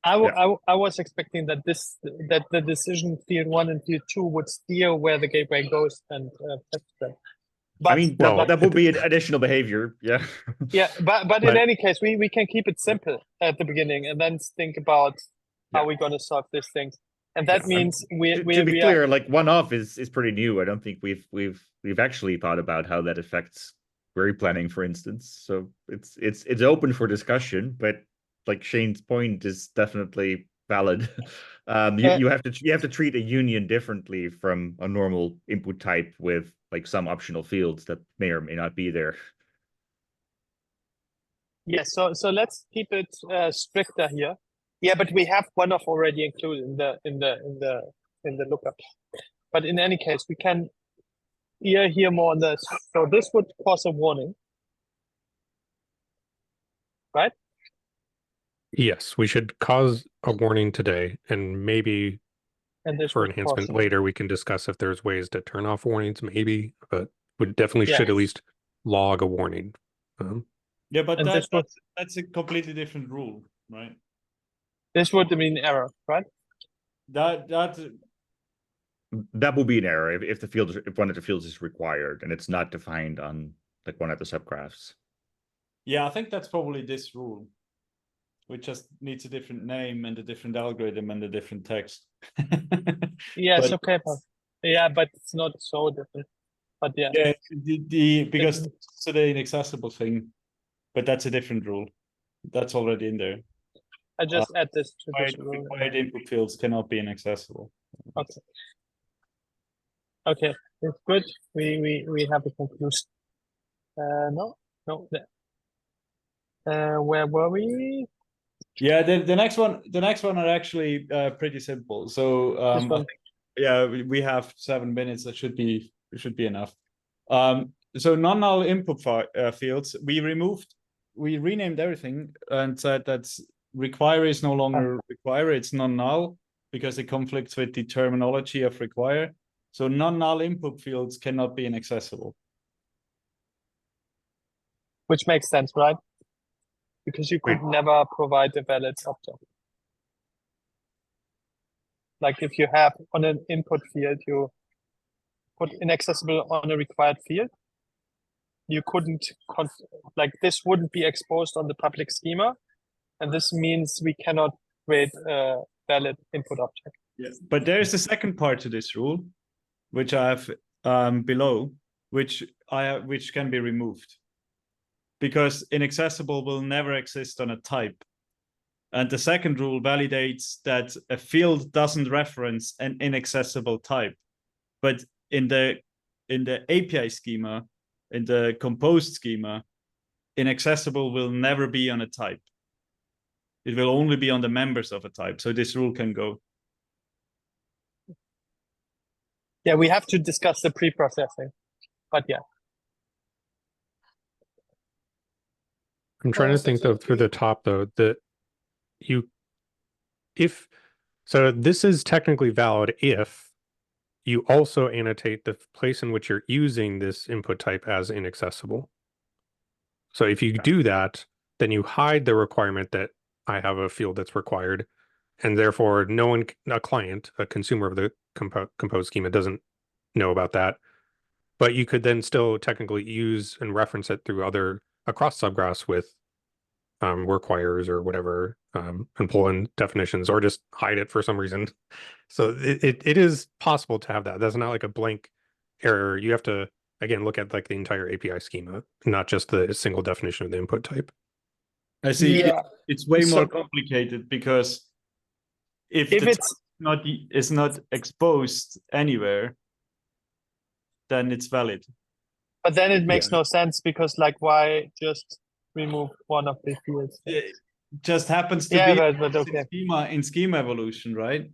I was expecting that the decision field 1 and field 2 would steer where the gateway goes and test them. But, I mean, that would be an additional behavior. Yeah. yeah, but in any case, we can keep it simple at the beginning and then think about how we're going to solve these things. And that means to be clear, like one-off is pretty new. I don't think we've actually thought about how that affects query planning, for instance. So it's open for discussion, but like Shane's point is definitely valid. You have to treat a union differently from a normal input type with like some optional fields that may or may not be there. Yeah, so let's keep it stricter here. Yeah, but we have one of already included in the lookup. But in any case, we can hear more on this. So this would cause a warning, right? Yes, we should cause a warning today, and maybe And this for would enhancement cause later we can discuss if there's ways to turn off warnings, maybe, but we definitely Yeah. should at least log a warning. Yeah, but And this that's a completely different rule, right? this would mean error, right? That That will be an error if one of the fields is required and it's not defined on like one of the subgraphs. Yeah, I think that's probably this rule, which just needs a different name and a different algorithm and a different text. Yes, But- okay, but it's not so different. But yeah, Yeah, because it's the inaccessible thing, but that's a different rule. That's already in there. I just add this to this rule. Required input fields cannot be inaccessible. Okay. Okay, it's good. We have a conclusion. No. Where were we? Yeah, the next one are actually pretty simple. So This I one. think, yeah, we have 7 minutes. That should be enough. So non-null input fields, we renamed everything and said that require is no longer require, it's non-null because it conflicts with the terminology of require. So non-null input fields cannot be inaccessible. Which makes sense, right? Because you could never provide a valid object. Like if you have on an input field, you put inaccessible on a required field, you couldn't, like this wouldn't be exposed on the public schema. And this means we cannot create a valid input object. Yeah. But there's the second part to this rule, which I have below, which can be removed. Because inaccessible will never exist on a type. And the second rule validates that a field doesn't reference an inaccessible type. But in the API schema, in the composed schema, inaccessible will never be on a type. It will only be on the members of a type. So this rule can go. Yeah, we have to discuss the pre-processing, but yeah. I'm trying to think though through the top though that so this is technically valid if you also annotate the place in which you're using this input type as inaccessible. So if you do that, then you hide the requirement that I have a field that's required, and therefore a client, a consumer of the compose schema doesn't know about that. but you could then still technically use and reference it through across subgraphs with requires or whatever, and pull in definitions or just hide it for some reason. So it is possible to have that. That's not like a blank error. You have to, again, look at like the entire API schema, not just the single definition of the input type. I see. Yeah. It's way So- more complicated because if If the it's is not exposed anywhere, then it's valid. but then it makes no sense because like why just remove one of the fields? It just happens to Yeah, be but okay. in schema evolution, right?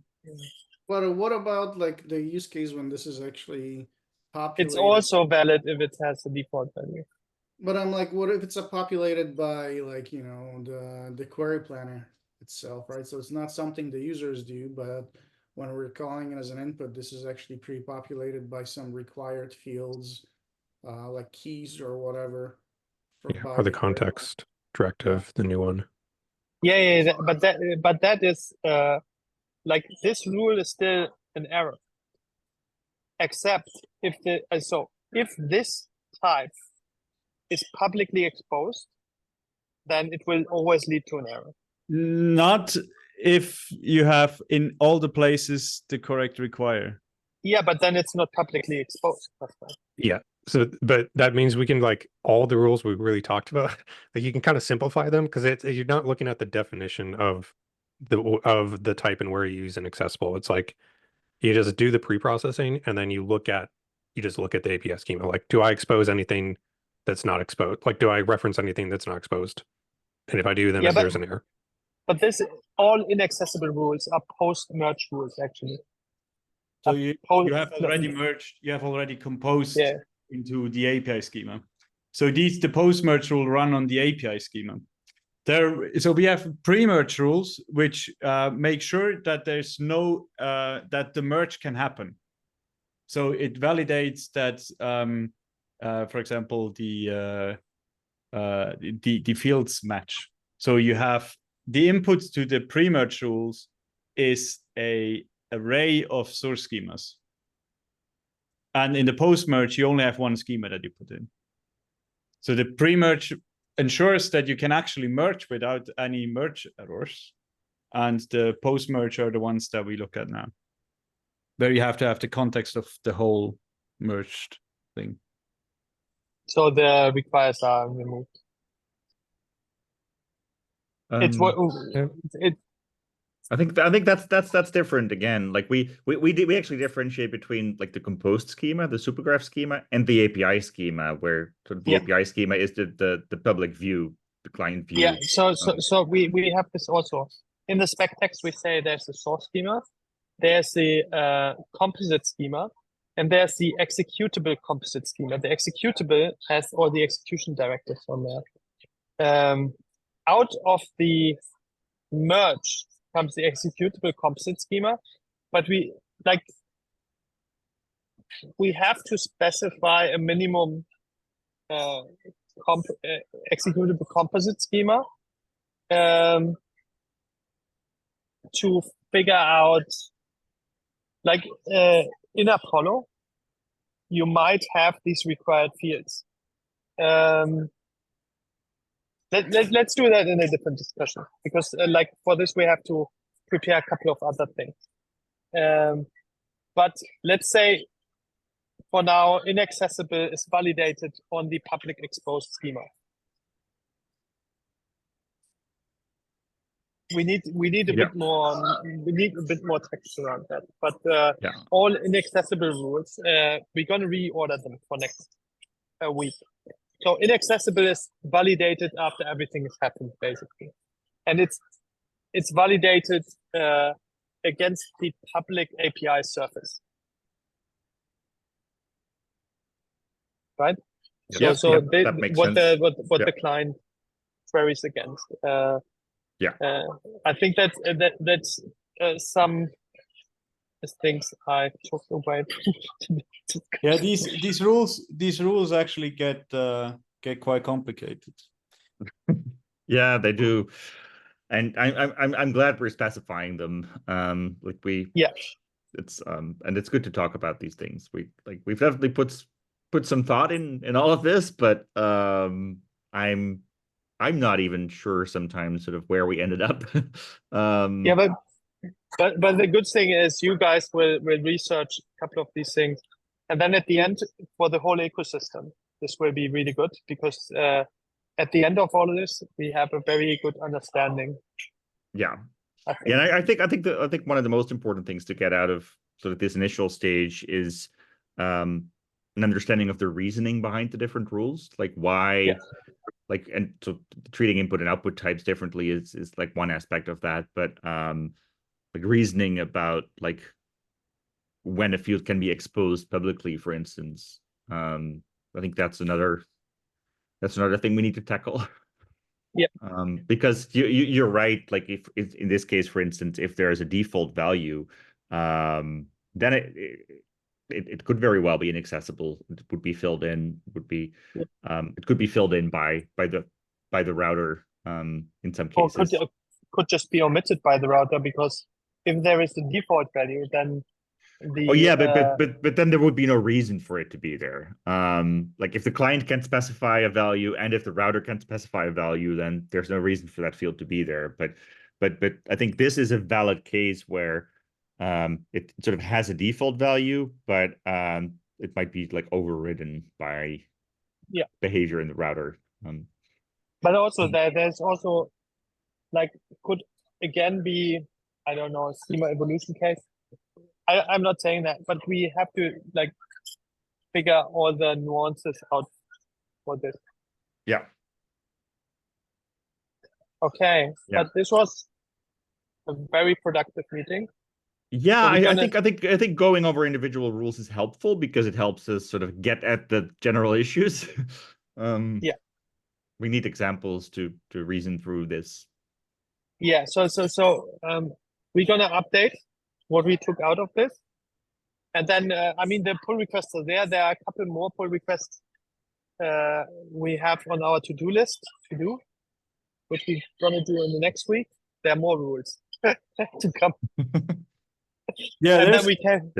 But what about like the use case when this is actually populated? It's also valid if it has a default value. But I'm like, what if it's populated by like, the query planner itself, right? So it's not something the users do, but when we're calling it as an input, this is actually pre-populated by some required fields, like keys or whatever. Or the context directive, the new one. Yeah, but that is like this rule is still an error. Except if if this type is publicly exposed, then it will always lead to an error. Not if you have in all the places the correct require. Yeah, but then it's not publicly exposed. That's right. Yeah. So, but that means we can like all the rules we really talked about, like you can kind of simplify them because you're not looking at the definition of the type and where you use an accessible. It's like you just do the pre-processing and then you just look at the API schema. Like, do I expose anything that's not exposed? Like, do I reference anything that's not exposed? And if I do, then there's an error. But all inaccessible rules are post-merge rules, actually. So you have already merged, you have already composed into the API schema. So the post-merge rule run on the API schema. So we have pre-merge rules which make sure that there's no that the merge can happen. So it validates that, for example, the fields match. So you have the input to the pre-merge rules is a array of source schemas. And in the post-merge, you only have one schema that you put in. So the pre-merge ensures that you can actually merge without any merge errors. And the post-merge are the ones that we look at now, where you have to have the context of the whole merged thing. So the requires are removed. It's what it. I think that's different again. Like we actually differentiate between like the compose schema, the supergraph schema, and the API schema, where sort of the API schema is the public view, the client view. Yeah. So we have this also in the spec text. We say there's the source schema, there's the composite schema, and there's the executable composite schema. The executable has all the execution directives on there. Out of the merge comes the executable composite schema, but we have to specify a minimum executable composite schema to figure out, like in Apollo, you might have these required fields. Let's do that in a different discussion, because like for this we have to prepare a couple of other things. But let's say for now, inaccessible is validated on the public exposed schema. We need a bit more. We need a bit more text around that. But all inaccessible rules, we're gonna reorder them for next week. So inaccessible is validated after everything has happened, basically, and it's validated against the public API surface, right? Yeah, So that makes what sense. the client queries against. I think that's some things I took away. Yeah, these rules actually get quite complicated. Yeah, they do, and I'm glad we're specifying them. It's and it's good to talk about these things. We've definitely put put some thought in all of this, but I'm not even sure sometimes sort of where we ended up. Yeah, but the good thing is you guys will research a couple of these things, and then at the end for the whole ecosystem, this will be really good because at the end of all of this, we have a very good understanding. Yeah. I think. Yeah, and I think one of the most important things to get out of sort of this initial stage is an understanding of the reasoning behind the different rules, like why, Yeah. like, and so treating input and output types differently is like one aspect of that, but like reasoning about like when a field can be exposed publicly, for instance. I think that's another thing we need to tackle. Yeah. Because you're right. Like if in this case, for instance, if there is a default value, then it could very well be inaccessible. It would be filled in. It could be filled in by the router. In some Or cases, could just be omitted by the router because if there is the default value, then the oh yeah, but then there would be no reason for it to be there. Like if the client can specify a value and if the router can specify a value, then there's no reason for that field to be there. But I think this is a valid case where it sort of has a default value, but it might be like overridden by behavior in the router. But also there's also like could again be, I don't know, a schema evolution case. I'm not saying that, but we have to like figure all the nuances out for this. Yeah. Okay. Yeah. But this was a very productive meeting. Yeah, So I think going over individual rules is helpful because it helps us sort of get at the general issues. Yeah. We need examples to reason through this. Yeah. So we're gonna update what we took out of this, and then I mean the pull requests are there. There are a couple more pull requests we have on our to-do list to do, which we're gonna do in the next week. There are more rules to come. Yeah, And there's then we can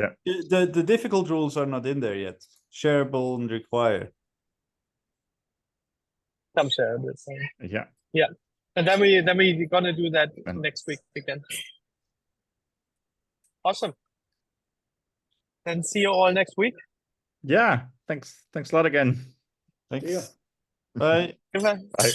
the difficult rules are not in there yet. Shareable and require. some share this. Yeah. And then we're gonna do that And- next week again. Awesome. And see you all next week. Yeah. Thanks a lot again. Thanks. Yeah. Bye. Goodbye. Bye.